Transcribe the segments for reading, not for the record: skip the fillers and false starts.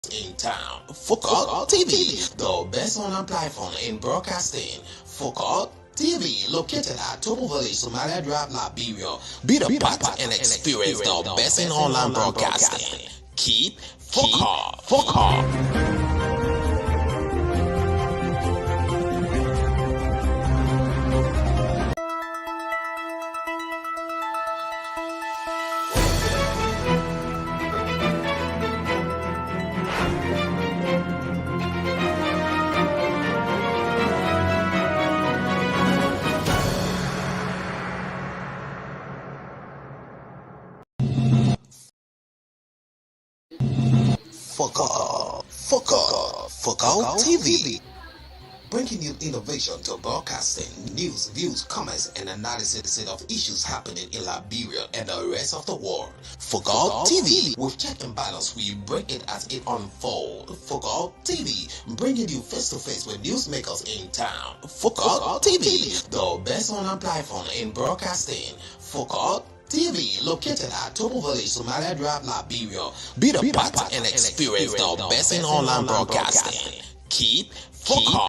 in town. Focal TV, the best online platform in broadcasting. Focal TV, located at Topo Village, Somalia Drive, Liberia. Be the part and experience the best in online broadcasting. Keep Focal. Focal TV, bringing you innovation to broadcasting, news, views, comments, and analysis of issues happening in Liberia and the rest of the world. Focal TV, with check and balance, we bring it as it unfolds. Focal TV, bringing you face to face with newsmakers in town. Focal TV, the best online platform in broadcasting. Focal TV, located at Topo Village, Somalia Drive, Liberia. Be the part and experience the best in online broadcasting. Keep Focal.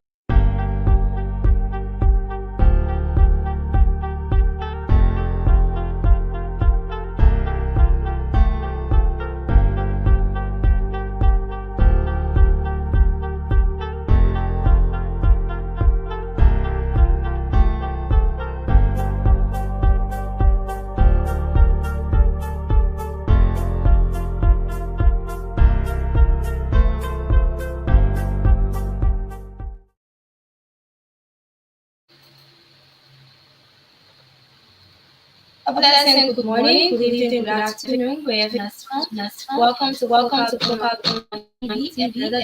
A pleasant good morning, good evening, good afternoon, wherever you're from. Welcome to Focal TV, another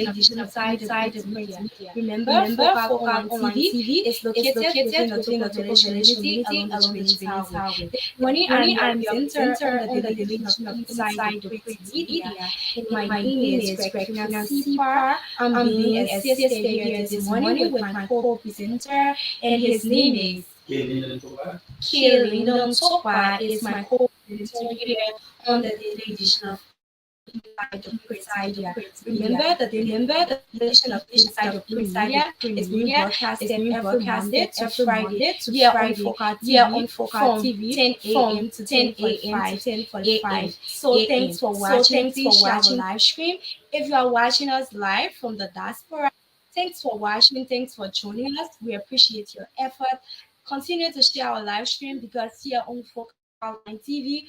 edition of Inside the Media. Remember, Focal Online TV is located within the Togo community along the Benin Highway. This morning, I'm your presenter on the edition of Inside the Media. And my name is Greg Sipar. I'm being assisted here this morning with my co-presenter, and his name is Killing Sopa is my co-presenter here on the daily edition of Inside the Print Media. Remember the edition of Inside the Print Media is being broadcasted every Monday to Friday here on Focal TV 10 a.m. to 10:45 a.m. So thanks for watching. Please share our live stream. If you are watching us live from the diaspora, thanks for watching. Thanks for joining us. We appreciate your effort. Continue to share our live stream because here on Focal Online TV,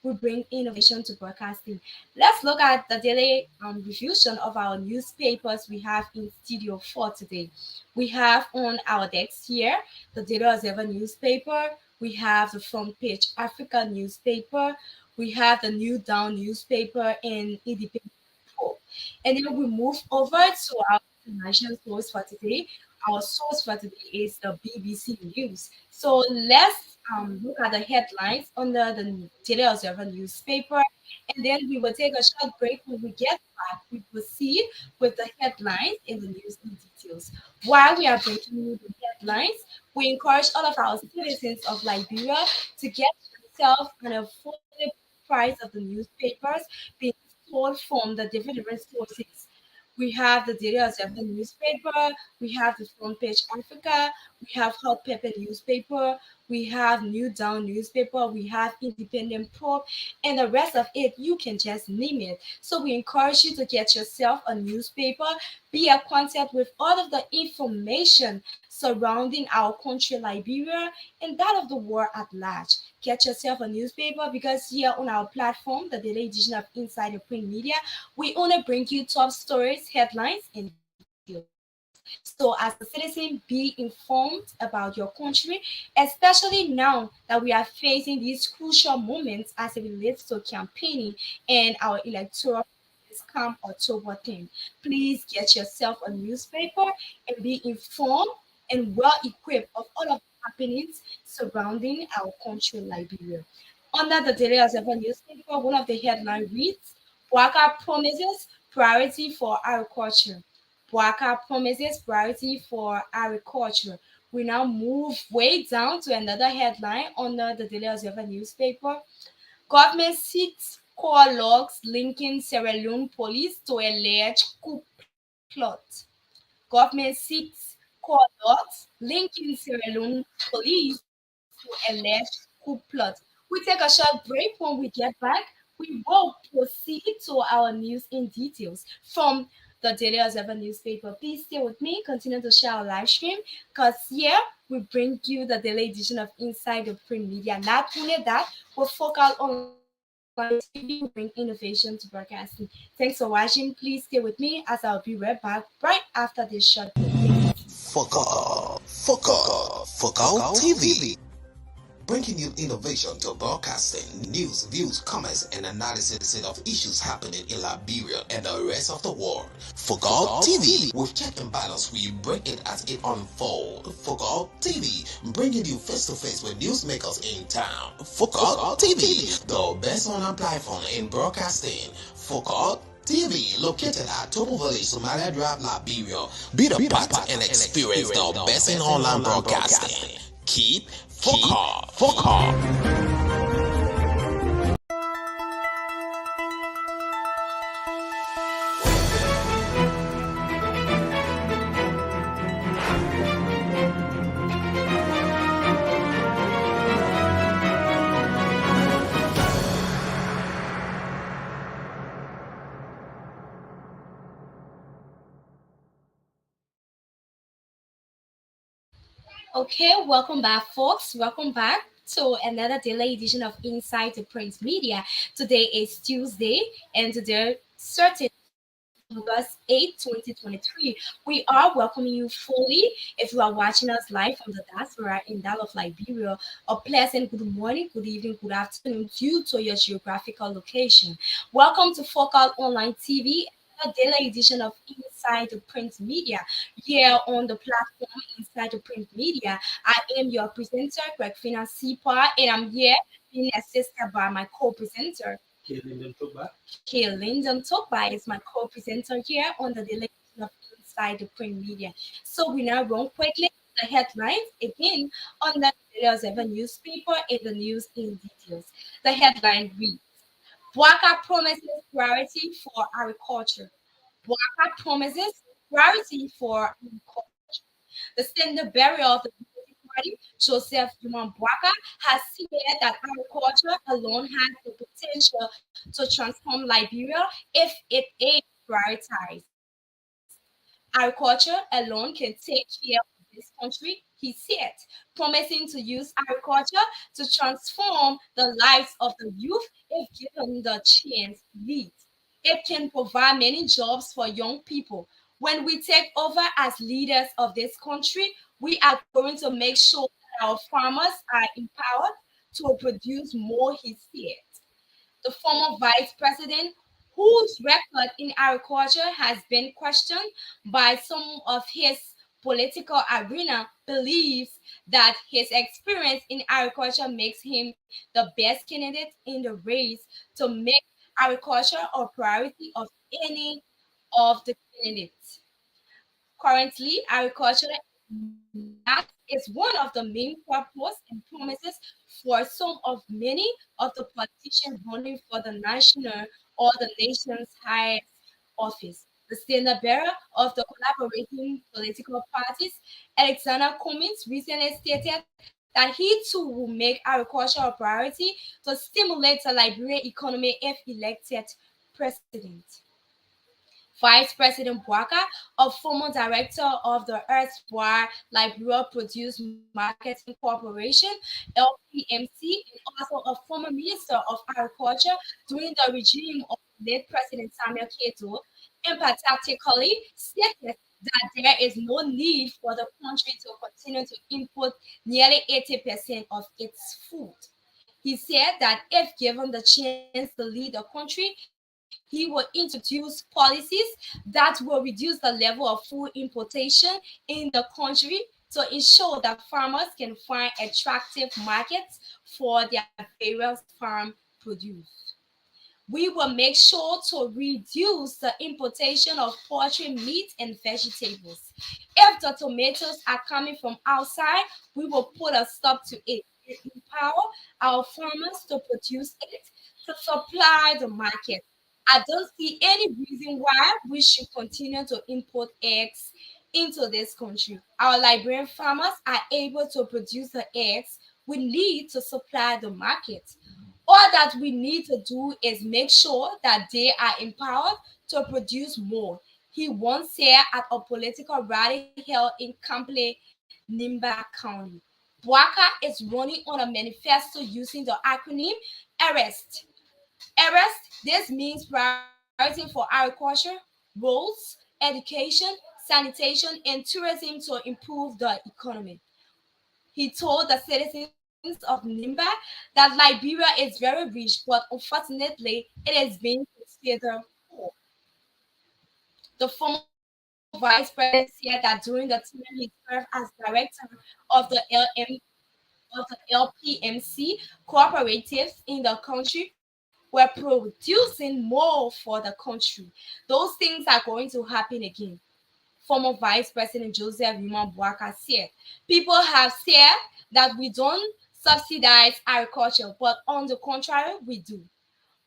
we bring innovation to broadcasting. Let's look at the daily revision of our newspapers we have in Studio 4 today. We have on our decks here the Daily Observer newspaper, we have the Front Page Africa newspaper, we have the New Down newspaper, and Independent Hope. And then we move over to our international source for today. Our source for today is the BBC News. So let's look at the headlines under the Daily Observer newspaper, and then we will take a short break. When we get back, we proceed with the headlines and the news in details. While we are breaking you the headlines, we encourage all of our citizens of Liberia to get yourself an affordable price of the newspapers being sold from the different sources. We have the Daily Observer newspaper, we have the Front Page Africa, we have Hot Pepper newspaper, we have New Down newspaper, we have Independent Probe, and the rest of it, you can just name it. So we encourage you to get yourself a newspaper, be acquainted with all of the information surrounding our country, Liberia, and that of the world at large. Get yourself a newspaper because here on our platform, the daily edition of Inside the Print Media, we only bring you top stories, headlines, and details. So, as a citizen, be informed about your country, especially now that we are facing these crucial moments as it relates to campaigning and our electoral this come October 10th. Please get yourself a newspaper and be informed and well equipped of all of the happenings surrounding our country, Liberia. Under the Daily Observer newspaper, one of the headline reads, Waka promises priority for agriculture. Waka promises priority for agriculture. We now move way down to another headline under the Daily Observer newspaper. Government seeks call logs linking Sierra Leone police to a alleged coup plot. Government seeks call logs linking Sierra Leone police to alleged coup plot. We take a short break. When we get back, we will proceed to our news in details from the Daily Observer newspaper. Please stay with me. Continue to share our live stream because here we bring you the daily edition of Inside the Print Media. Not only that, we focus online TV. We bring innovation to broadcasting. Thanks for watching. Please stay with me as I'll be right back right after this short break. Thank you. Focal TV. Bringing you innovation to broadcasting, news, views, comments, and analysis of issues happening in Liberia and the rest of the world. Focal TV. With check and balance, we bring it as it unfolds. Focal TV. Bringing you face to face with newsmakers in town. Focal TV. The best online platform in broadcasting. Focal TV, located at Topo Village, Somalia Drive, Liberia. Be the part and experience the best in online broadcasting. Keep focal. Okay, welcome back, folks. Welcome back to another daily edition of Inside the Print Media. Today is Tuesday, and today, certain August 8th, 2023. We are welcoming you fully. If you are watching us live from the diaspora in that of Liberia, a pleasant good morning, good evening, good afternoon due to your geographical location. Welcome to Focal Online TV, a daily edition of Inside the Print Media. Here on the platform Inside the Print Media, I am your presenter, Greg Fina Sipa, and I'm here being assisted by my co-presenter, Okay, Lyndon Tokba is my co-presenter here on the Delegation of Inside the Print Media. So we now run quickly the headlines again on the Daily newspaper and the news in details. The headline reads, Bwaka promises priority for agriculture. Bwaka promises priority for agriculture. The standard bearer of the Democratic Party, Joseph Duman Bwaka, has said that agriculture alone has the potential to transform Liberia if it is prioritized. Agriculture alone can take care of this country, he said, promising to use agriculture to transform the lives of the youth if given the chance to lead. It can provide many jobs for young people. When we take over as leaders of this country, we are going to make sure that our farmers are empowered to produce more, he said. The former vice president, whose record in agriculture has been questioned by some of his political arena, believes that his experience in agriculture makes him the best candidate in the race to make agriculture a priority of any of the candidates. Currently, agriculture is one of the main purpose and promises for some of many of the politicians running for the national or the nation's highest office. The standard bearer of the collaborating political parties, Alexander Cummings, recently stated that he too will make agriculture a priority to stimulate the Liberian economy if elected president. Vice President Bwaka, a former director of the Earthwire Liberia Produce Marketing Corporation, LPMC, and also a former Minister of Agriculture during the regime of late President Samuel Keto, emphatically stated that there is no need for the country to continue to import nearly 80% of its food. He said that if given the chance to lead the country, he will introduce policies that will reduce the level of food importation in the country to ensure that farmers can find attractive markets for their various farm produce. We will make sure to reduce the importation of poultry, meat, and vegetables. If the tomatoes are coming from outside, we will put a stop to it and empower our farmers to produce it to supply the market. I don't see any reason why we should continue to import eggs into this country. Our Liberian farmers are able to produce the eggs we need to supply the market. All that we need to do is make sure that they are empowered to produce more. He once said at a political rally held in Cample, Nimba County. Boaka is running on a manifesto using the acronym ARREST. ARREST, this means priority for agriculture, roads, education, sanitation, and tourism to improve the economy. He told the citizens of Nimba that Liberia is very rich, but unfortunately, it is being considered poor. The former vice president said that during the time he served as director of the of the LPMC, cooperatives in the country were producing more for the country. Those things are going to happen again. Former Vice President Joseph Human Boaka said, people have said that we don't subsidize agriculture, but on the contrary, we do.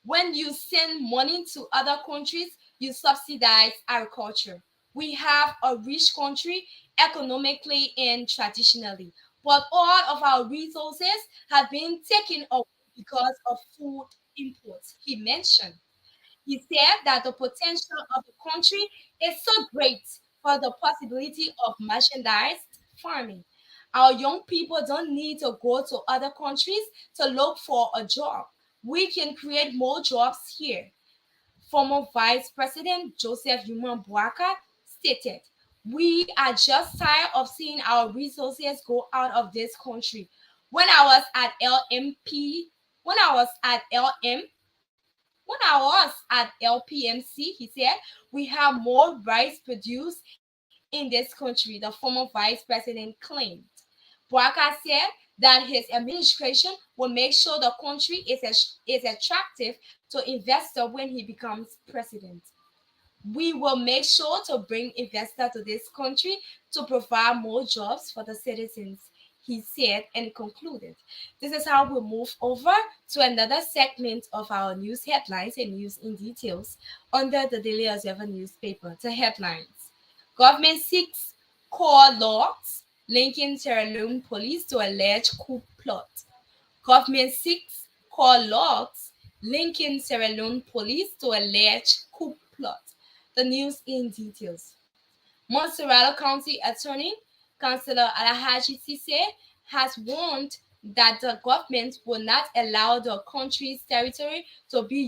When you send money to other countries, you subsidize agriculture. We have a rich country economically and traditionally, but all of our resources have been taken away because of food imports, he mentioned. He said that the potential of the country is so great for the possibility of merchandised farming. Our young people don't need to go to other countries to look for a job. We can create more jobs here. Former Vice President Joseph Human Boaka stated, we are just tired of seeing our resources go out of this country. When I was at LMP, when I was at LM, when I was at LPMC, he said, we have more rice produced in this country, the former vice president claimed. Boaka said that his administration will make sure the country is attractive to investors when he becomes president. We will make sure to bring investors to this country to provide more jobs for the citizens, he said and concluded. This is how we move over to another segment of our news headlines and news in details under the Daily Observer newspaper. The headlines: Government seeks core logs linking Sierra Leone police to alleged coup plot. Government seeks core logs linking Sierra Leone police to alleged coup plot. The news in details. Montserrat County Attorney Councillor Alhaji Sise has warned that the government will not allow the country's territory to be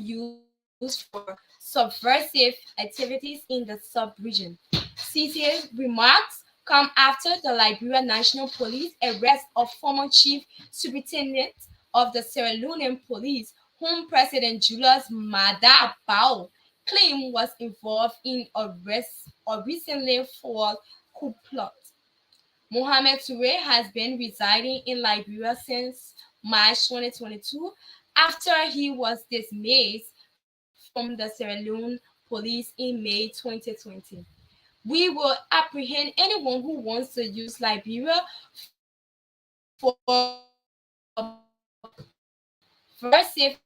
used for subversive activities in the sub-region. Sise's remarks come after the Liberia National Police arrest of former chief superintendent of the Sierra Leonean police, whom President Julius Maada Bio claimed was involved in a recently failed coup plot. Mohamed Toure has been residing in Liberia since March 2022 after he was dismissed from the Sierra Leone police in May 2020. We will apprehend anyone who wants to use Liberia for subversive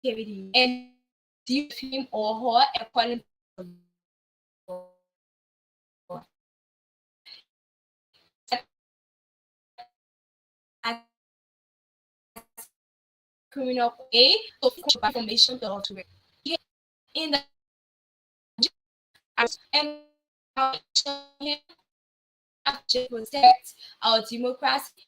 activity and deal with him or her according to the law. Criminal A to information to in the and to protect our democracy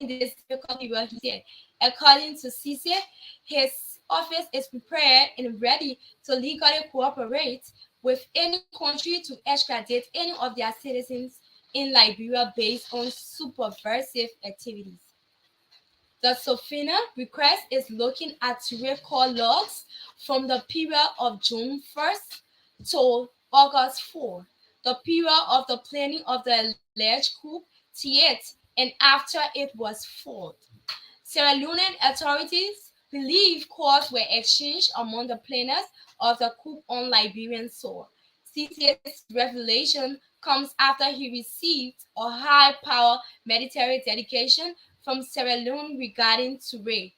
in this difficult period, he said. According to Cisse, his office is prepared and ready to legally cooperate with any country to extradite any of their citizens in Liberia based on subversive activities. The Sofina request is looking at record logs from the period of June 1st to August 4, the period of the planning of the alleged coup, yet and after it was fought. Sierra Leonean authorities believe calls were exchanged among the planners of the coup on Liberian soil. CC's revelation comes after he received a high-power military dedication from Sierra Leone regarding Touré,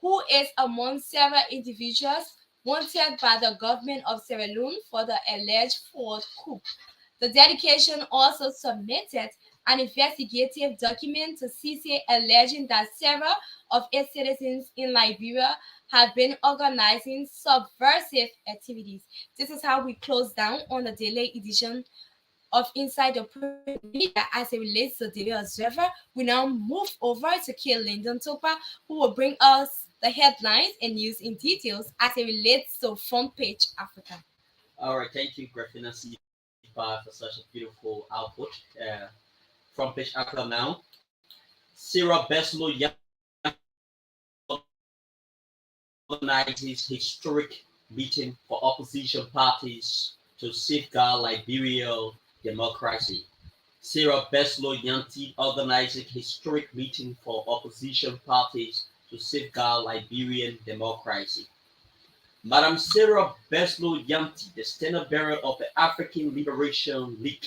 who is among several individuals wanted by the government of Sierra Leone for the alleged fraud coup. The delegation also submitted an investigative document to CC alleging that several of its citizens in Liberia have been organizing subversive activities. This is how we close down on the daily edition of Inside the Print Media as it relates to Daily Observer. We now move over to Kiel Lyndon Topa, who will bring us the headlines and news in details as it relates to Front Page Africa. All right, thank you, Griffin and C5 for such a beautiful output. From Page Africa now. Sarah Beslow organizes historic meeting for opposition parties to safeguard Liberian democracy. Sarah Beslow Yanti organizing historic meeting for opposition parties to safeguard Liberian democracy. Madam Sarah Beslow Yanti, the standard bearer of the African Liberation League,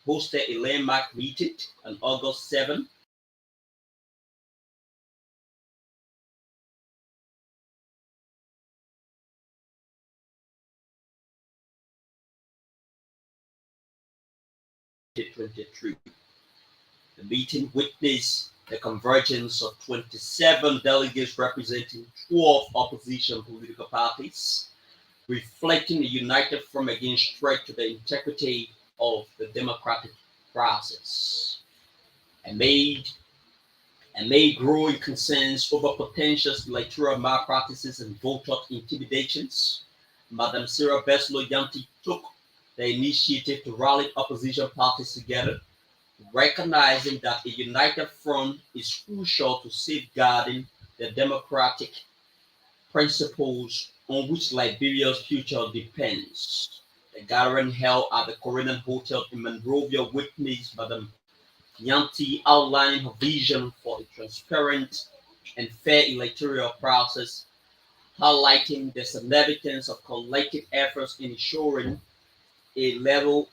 hosted a landmark meeting on August 7 2023. The meeting witnessed the convergence of 27 delegates representing 12 opposition political parties, reflecting a united front against threat to the integrity of the democratic process. Amid growing concerns over potential electoral malpractices and voter intimidations, Madam Sarah Beslow Yanti took the initiative to rally opposition parties together, recognizing that a united front is crucial to safeguarding the democratic principles on which Liberia's future depends. The gathering held at the Korean Hotel in Monrovia witnessed Madam Yanti outlining her vision for a transparent and fair electoral process, highlighting the significance of collective efforts in ensuring a level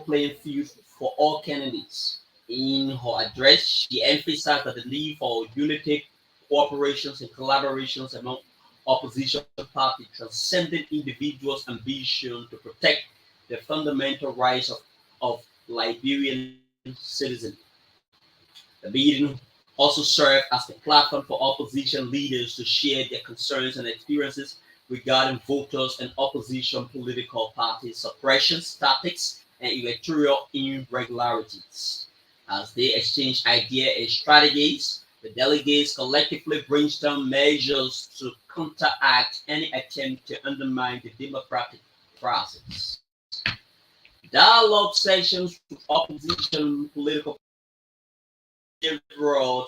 playing field for all candidates. In her address, she emphasized that the need for unity, cooperations, and collaborations among opposition parties transcended individuals' ambition to protect the fundamental rights of Liberian citizens. The meeting also served as the platform for opposition leaders to share their concerns and experiences regarding voters and opposition political parties' suppression tactics and electoral irregularities. As they exchanged ideas and strategies, the delegates collectively brainstormed measures to counteract any attempt to undermine the democratic process. Dialogue sessions with opposition political broad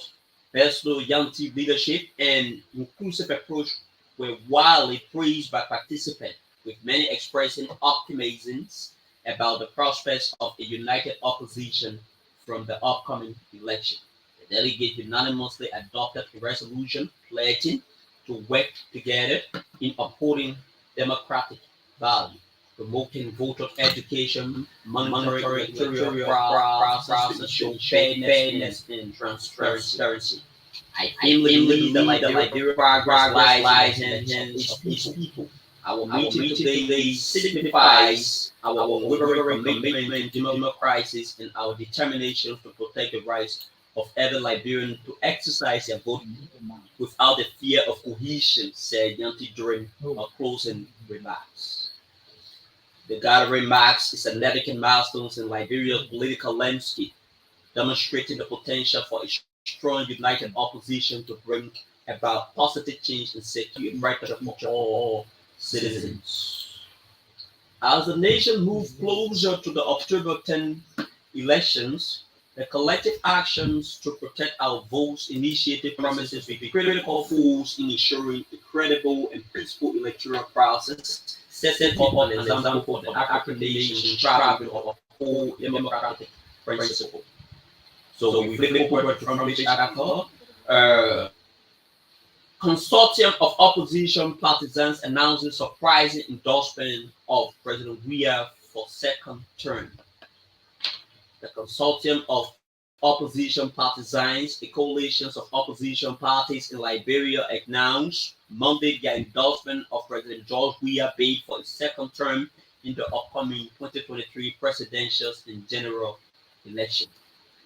Beslow Yanti leadership and inclusive approach were widely praised by participants, with many expressing optimisms about the prospects of a united opposition from the upcoming election. The delegates unanimously adopted a resolution pledging to work together in upholding democratic values, promoting voter education, monitoring electoral process, show fairness and transparency. I firmly believe that Liberian progress lies in the hands of its people. Our meeting today signifies our unwavering commitment to democracy and our determination to protect the rights of every Liberian to exercise their vote without the fear of coercion, said Yanti during her closing remarks. The gathering marks a significant milestone in Liberia's political landscape, demonstrating the potential for a strong, united opposition to bring about positive change and secure rights for all citizens. As the nation moved closer to the October 10 elections, the collective actions to protect our votes initiative promises to be critical force in ensuring a credible and peaceful electoral process, setting up an example for the African nation striving to uphold democratic principles. So we flip forward to front page Africa. Consortium of opposition partisans announcing surprising endorsement of President Weah for second term. The consortium of opposition partisans, the coalitions of opposition parties in Liberia announced Monday their endorsement of President George Weah bid for a second term in the upcoming 2023 presidential and general election.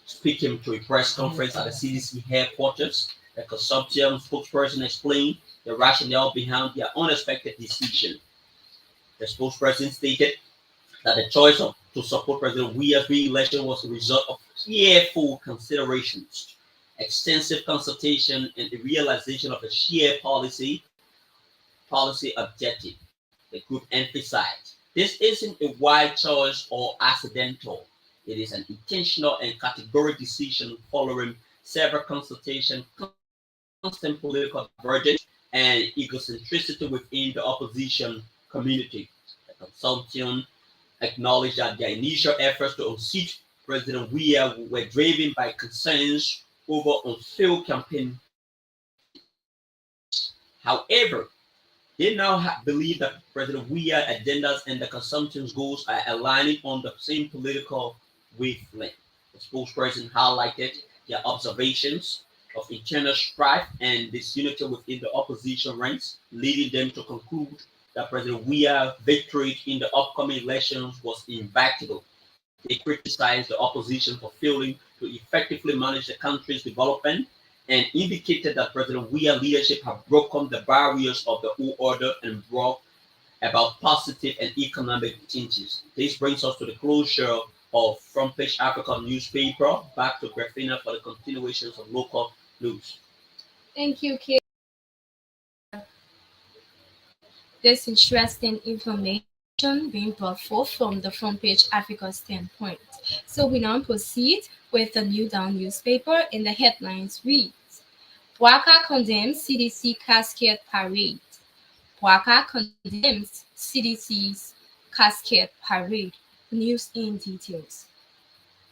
Speaking to a press conference at the CDC headquarters, the consortium spokesperson explained the rationale behind their unexpected decision. The spokesperson stated that the choice to support President Weah's re-election was a result of careful considerations, extensive consultation, and the realization of a shared policy objective. The group emphasized this isn't a wide choice or accidental. It is an intentional and categorical decision following several consultations, constant political divergence, and egocentricity within the opposition community. The consortium acknowledged that their initial efforts to unseat President Weah were driven by concerns over unfair campaign practices. However, they now believe that President Weah's agendas and the consortium's goals are aligning on the same political wavelength. The spokesperson highlighted their observations of internal strife and disunity within the opposition ranks, leading them to conclude that President Weah's victory in the upcoming elections was inevitable. They criticized the opposition for failing to effectively manage the country's development and indicated that President Weah's leadership had broken the barriers of the old order and brought about positive and economic changes. This brings us to the closure of Front Page Africa newspaper. Back to Grafina for the continuations of local news. Thank you, Kate. This interesting information being brought forth from the Front Page Africa standpoint. So we now proceed with the New Dawn newspaper. In the headlines reads, Bouaka condemns CDC casket parade. Bouaka condemns CDC's casket parade. News in details.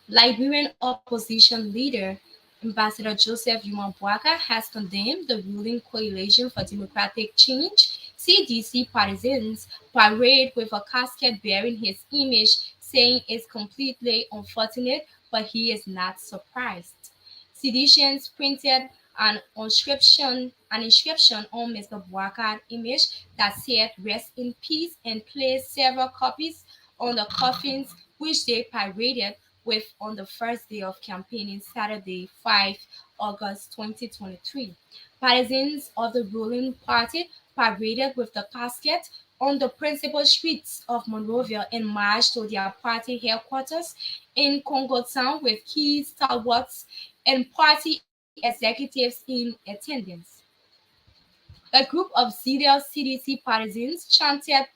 Liberian opposition leader Ambassador Joseph Yuma Bouaka has condemned the ruling Coalition for Democratic Change (CDC) partisans' parade with a casket bearing his image, saying it's completely unfortunate, but he is not surprised. Seditions printed an inscription on Mr. Bouaka's image that said "Rest in peace" and placed several copies on the coffins which they paraded with on the first day of campaigning, Saturday, 5 August 2023. Partisans of the ruling party paraded with the casket on the principal streets of Monrovia and marched to their party headquarters in Congo Town with key stalwarts and party executives in attendance. A group of zealous CDC partisans chanted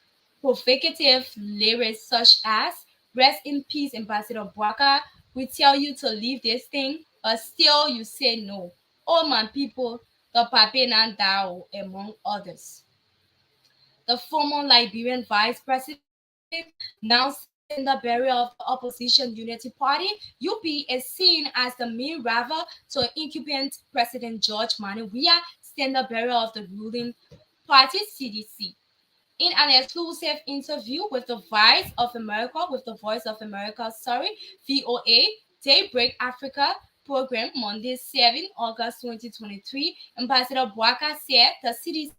provocative lyrics such as "Rest in peace, Ambassador Bouaka. We tell you to leave this thing, but still you say no. Oh my people, the Papenan Dao," among others. The former Liberian vice president, now standard bearer of the opposition Unity Party, UP, is seen as the main rival to incumbent President George Mani Weah, standard bearer of the ruling party CDC. In an exclusive interview with the Voice of America, VOA, Daybreak Africa program Monday, 7 August 2023, Ambassador Bouaka said the CDC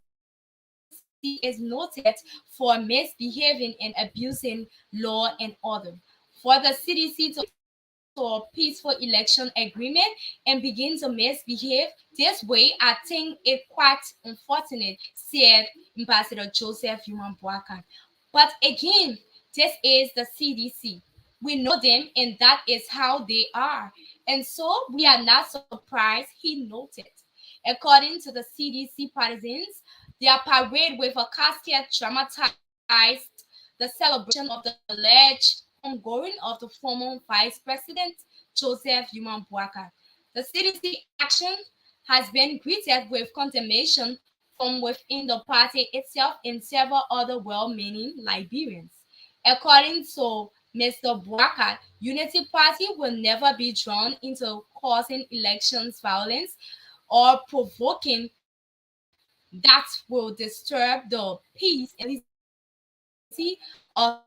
is noted for misbehaving and abusing law and order. For the CDC to to a peaceful election agreement and begin to misbehave this way, I think it quite unfortunate, said Ambassador Joseph Human Bouakan. But again, this is the CDC. We know them and that is how they are. And so we are not surprised, he noted. According to the CDC partisans, their parade with a casket dramatized the celebration of the alleged homegoing of the former Vice President Joseph Human Bouaka. The CDC action has been greeted with condemnation from within the party itself and several other well-meaning Liberians. According to Mr. Bouaka, Unity Party will never be drawn into causing elections violence or provoking that will disturb the peace and stability of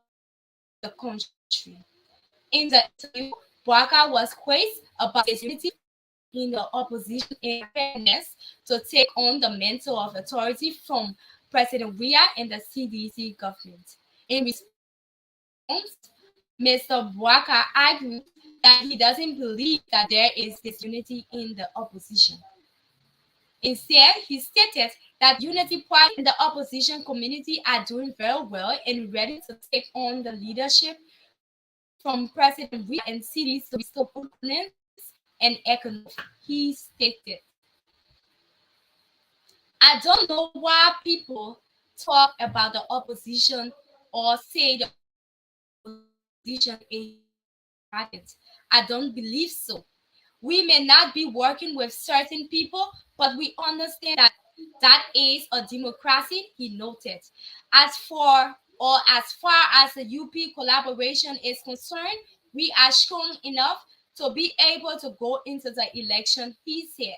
the country. In the interview, Bouaka was quizzed about his unity in the opposition and fairness to take on the mantle of authority from President Weah and the CDC government. In response, Mr. Bouaka argued that he doesn't believe that there is disunity in the opposition. Instead, he stated that unity party and the opposition community are doing very well and ready to take on the leadership from President Weah and cities to restore governance and economic. He stated, I don't know why people talk about the opposition or say the opposition is parties. I don't believe so. We may not be working with certain people, but we understand that that is a democracy, he noted. As far as the UP collaboration is concerned, we are strong enough to be able to go into the election, he said.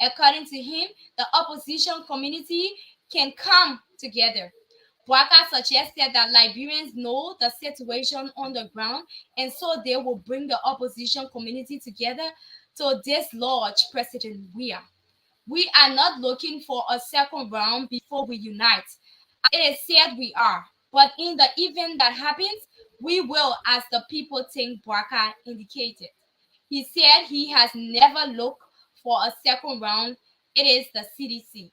According to him, the opposition community can come together. Bouaka suggested that Liberians know the situation on the ground and so they will bring the opposition community together to dislodge President Weah. We are not looking for a second round before we unite. It is said we are, but in the event that happens, we will, as the people think, Bouaka indicated. He said he has never looked for a second round. It is the CDC.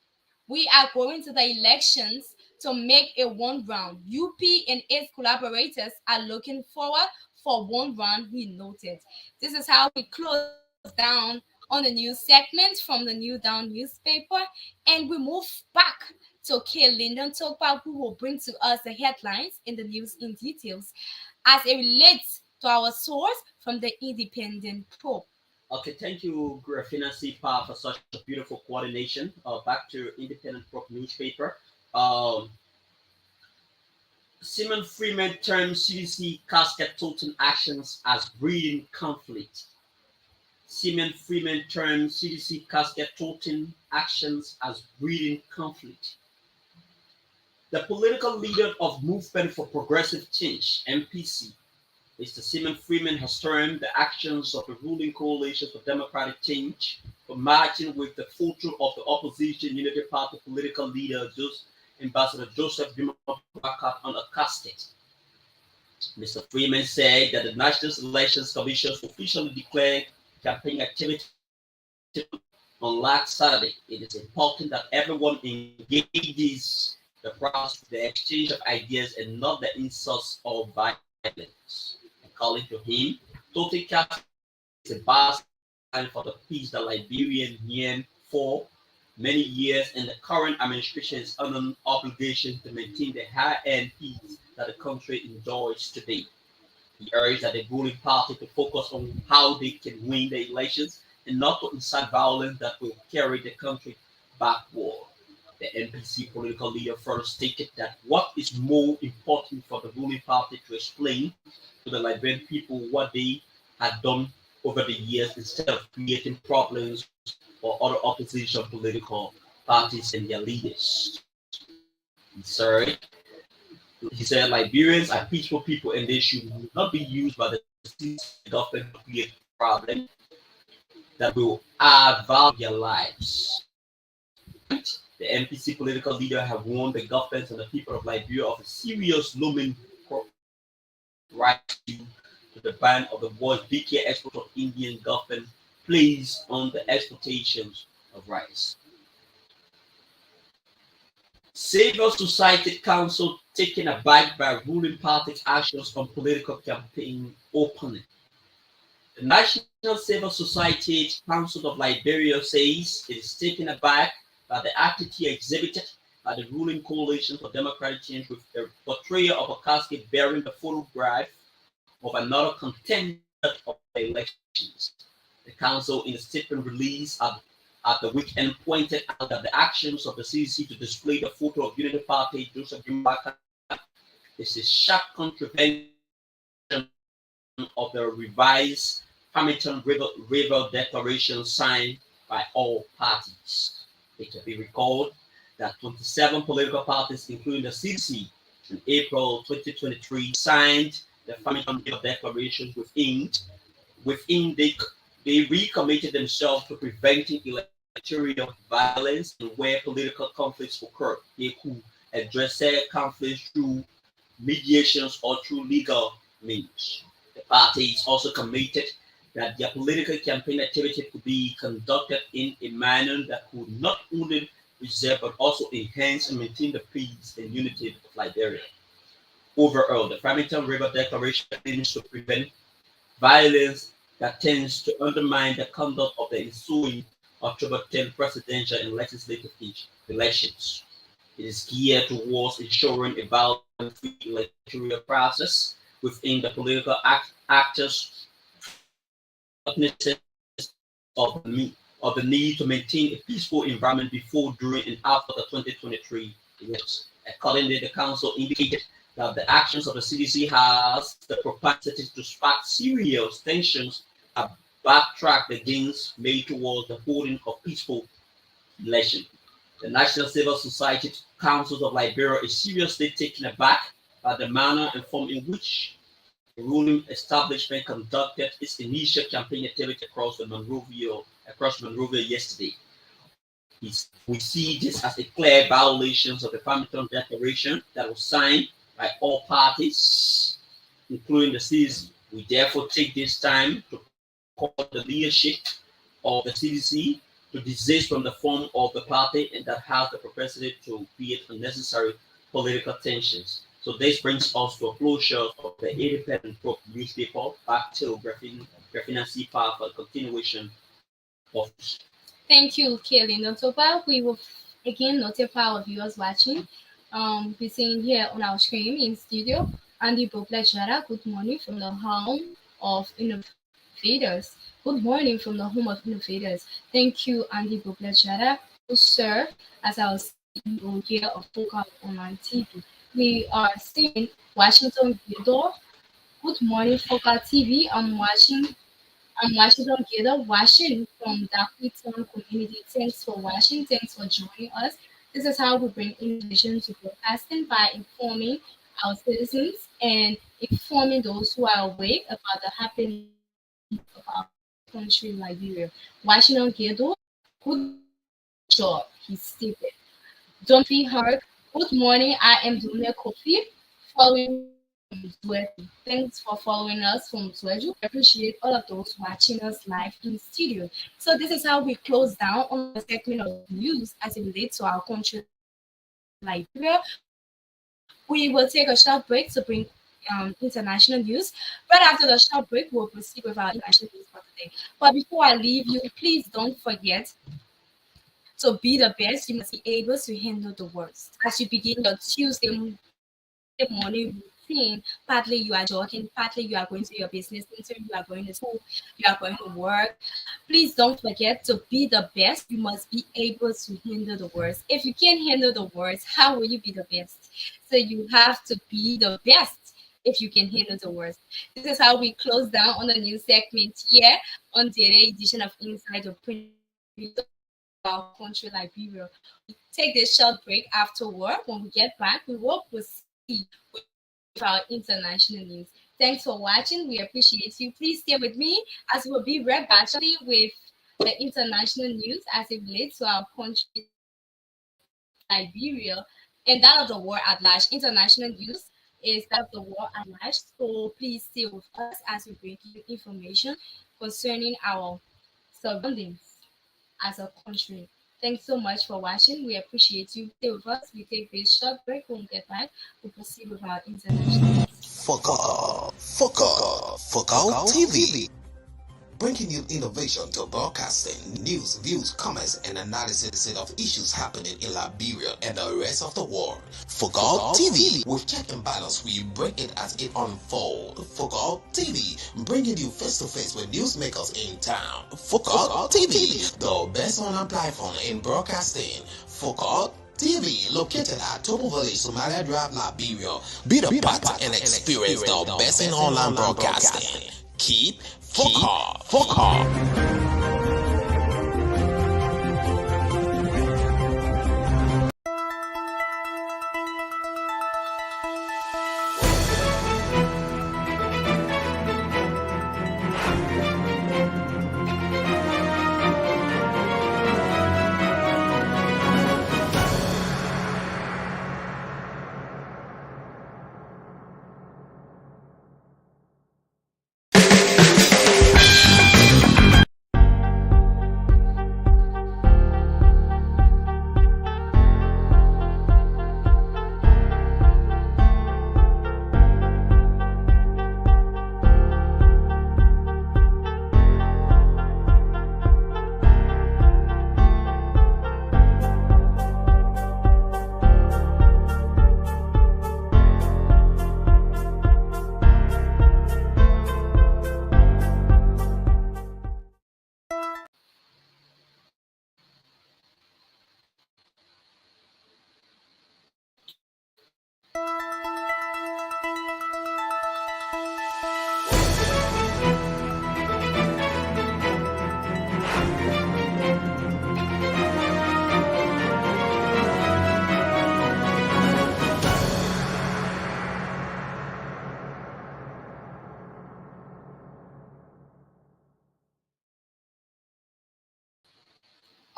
We are going to the elections to make a one round. UP and its collaborators are looking forward for one round, he noted. This is how we close down on the news segment from the New Down newspaper, and we move back to K. Lyndon Tokpa, who will bring to us the headlines in the news in details as it relates to our source from the Independent Probe. Okay, thank you, Grafina Sipa, for such a beautiful coordination. Back to Independent Prop newspaper. Um, Simon Freeman termed CDC casket totem actions as breeding conflict. Simon Freeman termed CDC casket totem actions as breeding conflict. The political leader of Movement for Progressive Change, MPC, Mr. Simon Freeman has termed the actions of the ruling coalition for democratic change for marching with the photo of the opposition unity party political leader, Ambassador Joseph Juma Bouaka, on a casket. Mr. Freeman said that the National Elections Commission officially declared campaign activity on last Saturday. It is important that everyone engages the process, the exchange of ideas, and not the insults or violence. According to him, total caste is a bar sign for the peace that Liberian yearn for many years, and the current administration is under an obligation to maintain the high-end peace that the country enjoys today. He urged that the ruling party to focus on how they can win the elections and not to incite violence that will carry the country backward. The NPC political leader first stated that what is more important for the ruling party to explain to the Liberian people what they had done over the years instead of creating problems for other opposition political parties and their leaders. He said, Liberians are peaceful people and they should not be used by the government to create problems that will add value to their lives. The NPC political leader have warned the government and the people of Liberia of a serious looming right to the ban of the world's BK export of Indian government placed on the exportations of rice. Civil Society Council taken aback by ruling party's actions on political campaign opening. The National Civil Society Council of Liberia says it is taken aback by the activity exhibited by the ruling coalition for democratic change with the portrayal of a casket bearing the photograph of another contender of the elections. The council, in a statement released at the weekend, pointed out that the actions of the CDC to display the photo of Unity Party Joseph Bouaka is a sharp contravention of the revised Hamilton River Declaration signed by all parties. It should be recalled that 27 political parties, including the CDC, in April 2023 signed the Hamilton River Declaration with ink, Within they recommitted themselves to preventing electoral violence and where political conflicts occur. They could address said conflicts through mediations or through legal means. The party is also committed that their political campaign activity could be conducted in a manner that could not only preserve but also enhance and maintain the peace and unity of Liberia. Overall, the Farmington River Declaration aims to prevent violence that tends to undermine the conduct of the ensuing October 10th presidential and legislative elections. It is geared towards ensuring a violent free electoral process within the political actors cognizance of the need to maintain a peaceful environment before, during, and after the 2023 elections. Accordingly, the council indicated that the actions of the CDC has the propensity to spark serious tensions and backtrack the gains made towards the holding of peaceful elections. The National Civil Society Councils of Liberia is seriously taken aback by the manner and form in which the ruling establishment conducted its initial campaign activity across Monrovia yesterday. We see this as a clear violation of the Farmington Declaration that was signed by all parties, including the CDC. We therefore take this time to call the leadership of the CDC to desist from the form of the party and that has the propensity to create unnecessary political tensions. So this brings us to a closure of the independent newspaper. Back to Grafina C. Park for the continuation of. Thank you, Kelly Notopa. We will again notify our viewers watching. We're seeing here on our screen in studio, Andy Boplechara. Good morning from the home of innovators. Good morning from the home of innovators. Thank you, Andy Boplechara, who serve as our CEO here of Focal Online TV. We are seeing Washington Gidor. Good morning, Focal TV. I'm Washington Gidor, watching from Daquiton Community. Thanks for watching. Thanks for joining us. This is how we bring innovation to broadcasting by informing our citizens and informing those who are awake about the happening of our country, Liberia. Washington Gidor, good job. He's stupid. Don't be hurt. Good morning. I am Dunia Kofi, following from Zweju. Thanks for following us from Zweju. Appreciate all of those watching us live in the studio. So this is how we close down on the segment of news as it relates to our country, Liberia. We will take a short break to bring international news. Right after the short break, we'll proceed with our international news for today. But before I leave you, please don't forget to be the best. You must be able to handle the worst. As you begin your Tuesday morning routine, partly you are jogging, partly you are going to your business center, you are going to school, you are going to work. Please don't forget to be the best. You must be able to handle the worst. If you can't handle the worst, how will you be the best? So you have to be the best if you can handle the worst. This is how we close down on the new segment here on today's edition of Inside the Print our country, Liberia. We take this short break after work. When we get back, we will proceed with our international news. Thanks for watching. We appreciate you. Please stay with me as we'll be right back with the international news as it relates to our country, Liberia, and that of the world at large. International news is that of the world at large. So please stay with us as we bring you information concerning our surroundings as a country. Thanks so much for watching. We appreciate you. Stay with us. We take this short break. When we get back, we'll proceed with our international. Focal TV. Bringing you innovation to broadcasting, news, views, comments, and analysis of issues happening in Liberia and the rest of the world. Focal TV, with check and balance, we break it as it unfolds. Focal TV, bringing you face to face with newsmakers in town. Focal TV, the best online platform in broadcasting. Focal TV, located at Topo Village, Somalia Drive, Liberia. Be the part and experience the best in online broadcasting. Keep Focal.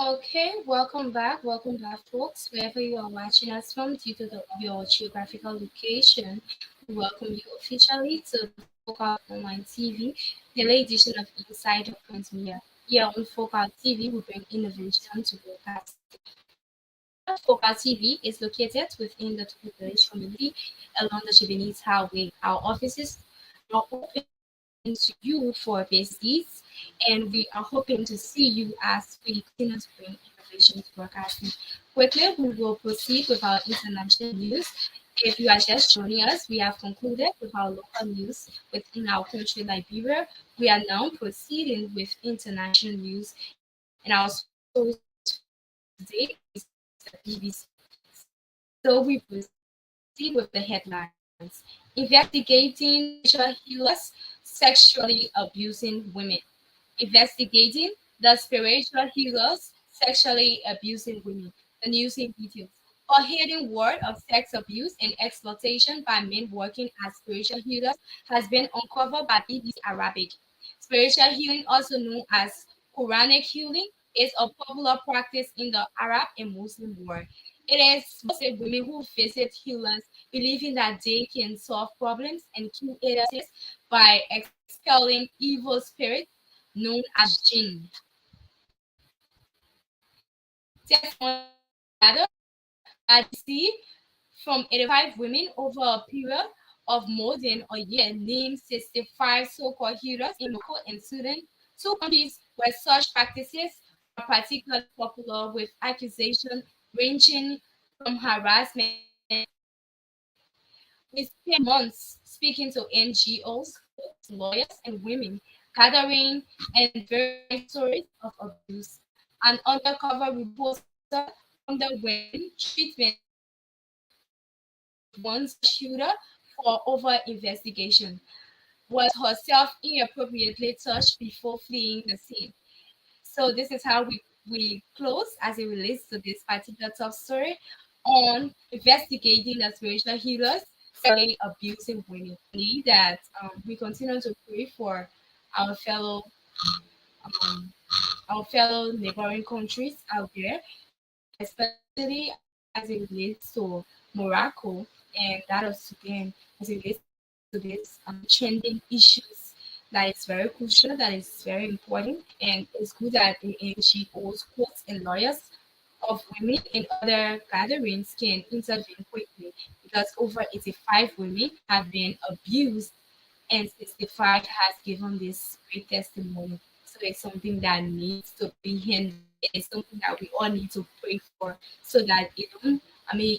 Okay, welcome back, folks, wherever you are watching us from due to your geographical location. We welcome you officially to the Focal Online TV, daily edition of Inside of Print Media. Here on Focal TV, we bring innovation to broadcasting. Remember, Focal TV is located within the Tugu Village community along the Japanese Highway. Our offices are open to you for visits, and we are hoping to see you as we continue to bring innovation to broadcasting. Quickly, we will proceed with our international news. If you are just joining us, we have concluded with our local news within our country, Liberia. We are now proceeding with international news, and our story for today is the BBC. So we proceed with the headlines. Investigating spiritual healers sexually abusing women. Investigating the spiritual healers sexually abusing women. The news in details. A hidden world of sex abuse and exploitation by men working as spiritual healers has been uncovered by BBC Arabic. Spiritual healing, also known as Quranic healing, is a popular practice in the Arab and Muslim world. It is mostly women who visit healers believing that they can solve problems and kill illnesses by expelling evil spirits known as jinn. Testimonies gathered by BBC from 85 women over a period of more than a year named 65 so-called heroes in Morocco and Sudan, two countries where such practices are particularly popular, with accusations ranging from harassment to sexual abuse. We spent months speaking to NGOs, courts, lawyers, and women, gathering and verifying stories of abuse. An undercover reporter from the Women Treatment Center spoke with one such shooter for over investigation, was herself inappropriately touched before fleeing the scene. So this is how we close as it relates to this particular top story on investigating the spiritual healers sexually abusing women. That we continue to pray for our fellow um, our fellow neighboring countries out there, especially as it relates to Morocco and that of Sudan, as it relates to this trending issues that is very crucial, that is very important, and it's good that the NGOs, courts, and lawyers of women in other gatherings can intervene quickly because over 85 women have been abused and 65 has given this great testimony. So it's something that needs to be handled. It's something that we all need to pray for so that it don't,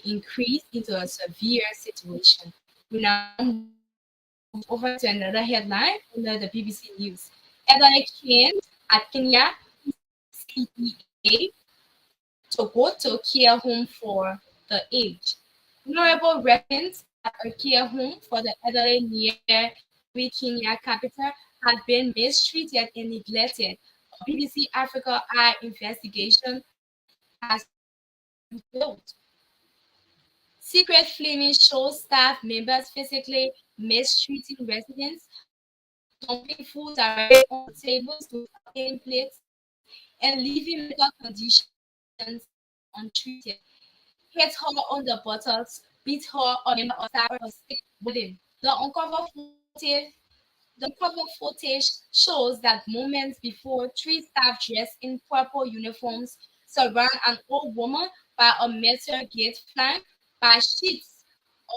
increase into a severe situation. We now move over to another headline under the BBC News. Elderly Kent at Kenya CEA to go to care home for the aged. Vulnerable residents at a care home for the elderly near Nairobi, Kenya capital have been mistreated and neglected. A BBC Africa Eye investigation has revealed. Secret filming shows staff members physically mistreating residents, dumping food directly on tables without cleaning plates, and leaving medical conditions untreated. Hit her on the buttocks, beat her, or member of staff or stick wooden. The uncover footage shows that moments before, three staff dressed in purple uniforms surround an old woman by a metal gate flanked by sheets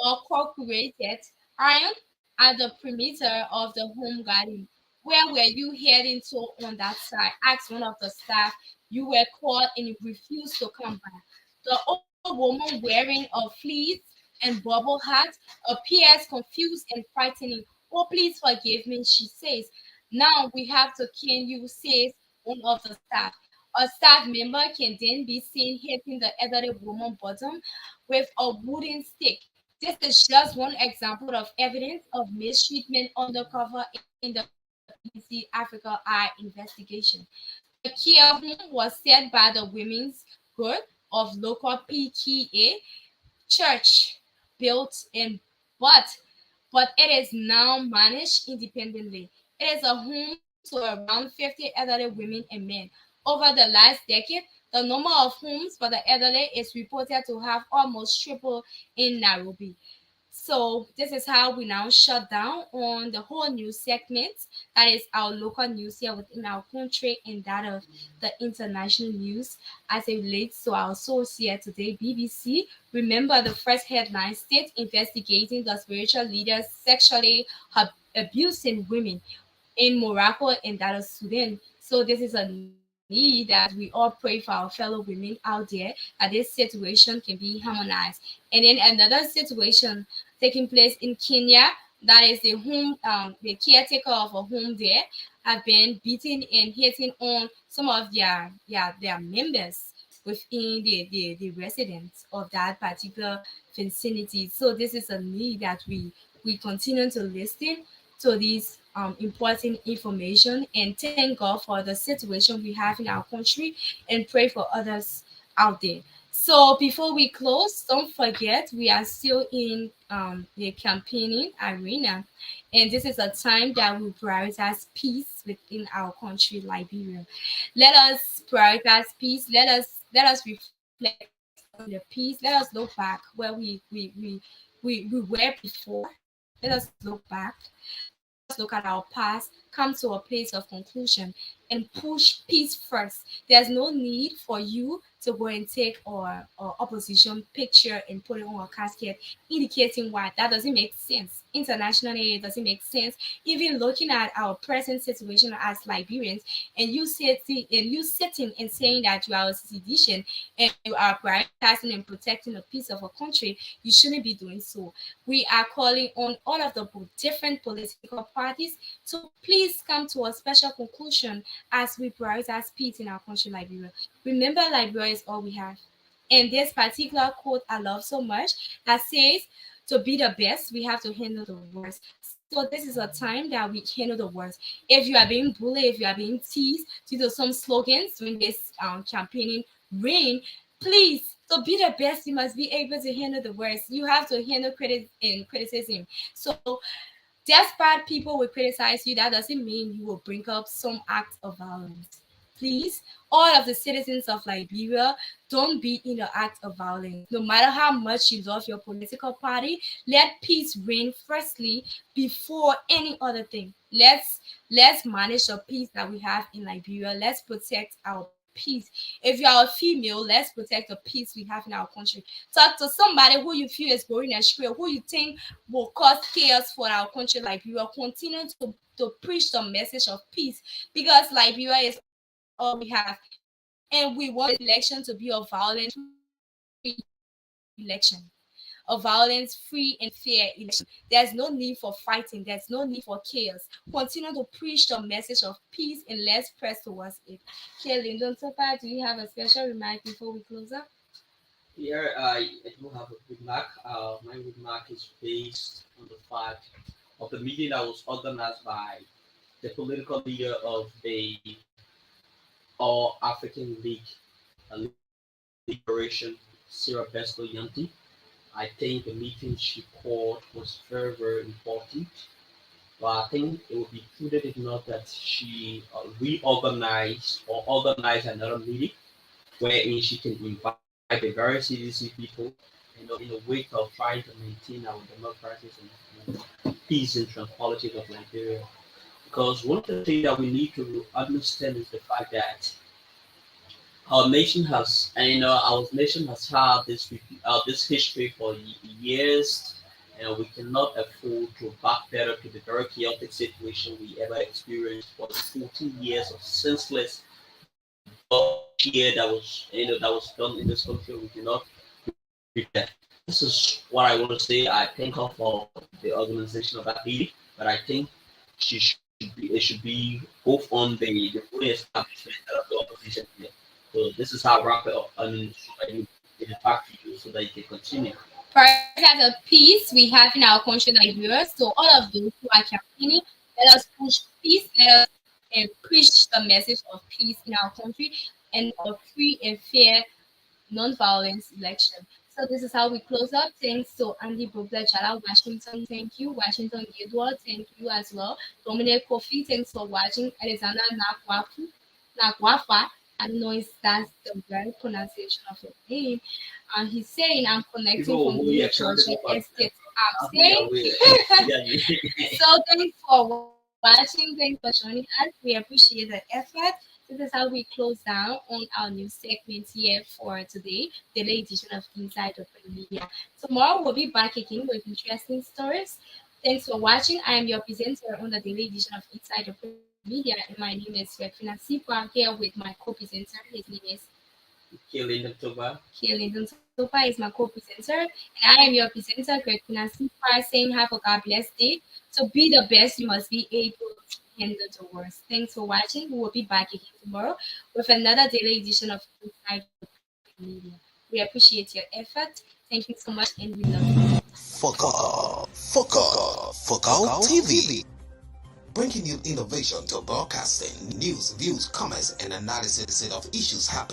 or corrugated iron at the perimeter of the home garden. Where were you heading to on that side? Asked one of the staff. You were called and you refused to come back. The old woman wearing a fleece and bubble hat appears confused and frightening. Oh, please forgive me, she says. Now we have to can you, says one of the staff. A staff member can then be seen hitting the elderly woman bottom with a wooden stick. This is just one example of evidence of mistreatment undercover in the BBC Africa Eye investigation. The care home was set by the women's group of local PKA church built in but it is now managed independently. It is a home to around 50 elderly women and men. Over the last decade, The number of homes for the elderly is reported to have almost tripled in Nairobi. So this is how we now shut down on the whole news segment. That is our local news here within our country and that of the international news as it relates to our source here today, BBC. Remember the first headline: state investigating the spiritual leaders sexually abusing women in Morocco and that of Sudan. So this is a need that we all pray for our fellow women out there that this situation can be harmonized. And then another situation taking place in Kenya, that is the caretaker of a home there have been beating and hitting on some of their members within the residents of that particular vicinity. So this is a need that we continue to listen to these important information and thank God for the situation we have in our country and pray for others out there. So before we close, don't forget we are still in the campaigning arena, and this is a time that we prioritize peace within our country, Liberia. Let us prioritize peace. Let us reflect on the peace. Let us look back where we were before. Let us look back. Let us look at our past, come to a place of conclusion, and push peace first. There's no need for you to go and take or opposition picture and put it on a casket, indicating why. That doesn't make sense. Internationally, it doesn't make sense. Even looking at our present situation as Liberians, and you sitting and saying that you are a citizen and you are prioritizing and protecting the peace of a country, you shouldn't be doing so. We are calling on all of the different political parties to please come to a special conclusion as we prioritize peace in our country, Liberia. Remember, Liberia is all we have. And this particular quote I love so much that says, to be the best, we have to handle the worst. So this is a time that we handle the worst. If you are being bullied, if you are being teased due to some slogans during this campaigning reign, please, to be the best, you must be able to handle the worst. You have to handle criticism. So despite people will criticize you, that doesn't mean you will bring up some acts of violence. Please, all of the citizens of Liberia, don't be in the act of violence. No matter how much you love your political party, let peace reign firstly before any other thing. Let's manage the peace that we have in Liberia. Let's protect our peace. If you are a female, let's protect the peace we have in our country. Talk to somebody who you feel is going astray, who you think will cause chaos for our country, Liberia. Continue to preach the message of peace because Liberia is all we have. And we want this election to be a violence-free election. A violence-free and fair election. There's no need for fighting. There's no need for chaos. Continue to preach the message of peace and let's press towards it. Okay, Lyndon Sopa, do you have a special remark before we close up? Here, I do have a remark. My remark is based on the fact of the meeting that was organized by the political leader of the All African League Liberation, Sarah Besto Yanti. I think the meeting she called was very, very important. But I think it would be prudent if not that she reorganize or organize another meeting wherein she can invite the very CDC people, in the wake of trying to maintain our democracies and peace and tranquility of Liberia. Because one of the things that we need to understand is the fact that our nation has had this history for years, and we cannot afford to backpedal to the very chaotic situation we ever experienced for the 14 years of senseless bloodshed that was done in this country. We cannot repeat that. This is what I want to say. I thank her for the organization of that meeting, but I think it should be both on the fully establishment of the opposition here. So this is how I wrap it up. I mean, it is back to you so that you can continue. Prioritize the peace we have in our country, Liberia. So all of those who are campaigning, let us push peace. Let us preach the message of peace in our country and a free and fair non-violence election. So this is how we close up. Thanks to Andy Bobla Chala, Washington. Thank you. Washington Edward. Thank you as well. Dominic Kofi. Thanks for watching. Alexander Nakwafu. Nakwafa. I don't know if that's the right pronunciation of your name. He's saying, I'm connecting People from who the are excited Georgia about Estate. I'm yeah, saying. we So thanks for watching. Thanks for joining us. We appreciate the effort. This is how we close down on our new segment here for today, the daily edition of Inside Open Media. Tomorrow we'll be back again with interesting stories. Thanks for watching. I am your presenter on the daily edition of Inside Open Media, and my name is Redfina Sipo. I'm here with my co-presenter. His name is killing the Toba. Lyndon Sopa is my co-presenter, and I am your presenter, Greg Sipa, saying have a God bless day. So be the best, you must be able to handle the worst. Thanks for watching. We will be back again tomorrow with another daily edition of Inside Media. We appreciate your effort. Thank you so much, and we love you. Focal TV. Bringing you innovation to broadcasting, news, views, comments, and analysis of issues happening